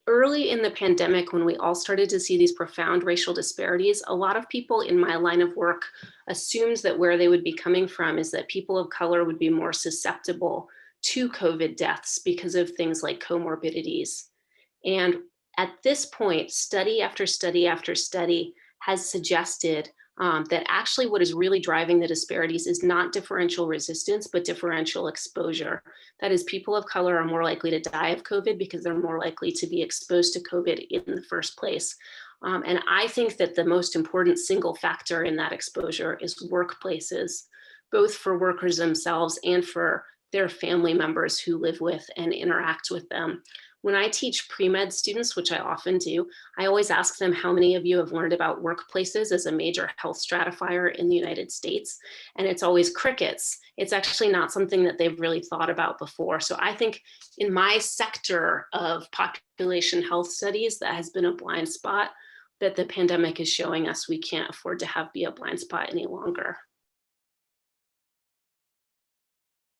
Early in the pandemic, when we all started to see these profound racial disparities, a lot of people in my line of work assumed that where they would be coming from is that people of color would be more susceptible to COVID deaths because of things like comorbidities. And at this point, study after study after study has suggested that actually what is really driving the disparities is not differential resistance, but differential exposure. That is, people of color are more likely to die of COVID because they're more likely to be exposed to COVID in the first place. And I think that the most important single factor in that exposure is workplaces, both for workers themselves and for their family members who live with and interact with them. When I teach pre-med students, which I often do, I always ask them how many of you have learned about workplaces as a major health stratifier in the United States. And it's always crickets. It's actually not something that they've really thought about before. So I think in my sector of population health studies, that has been a blind spot that the pandemic is showing us we can't afford to have be a blind spot any longer.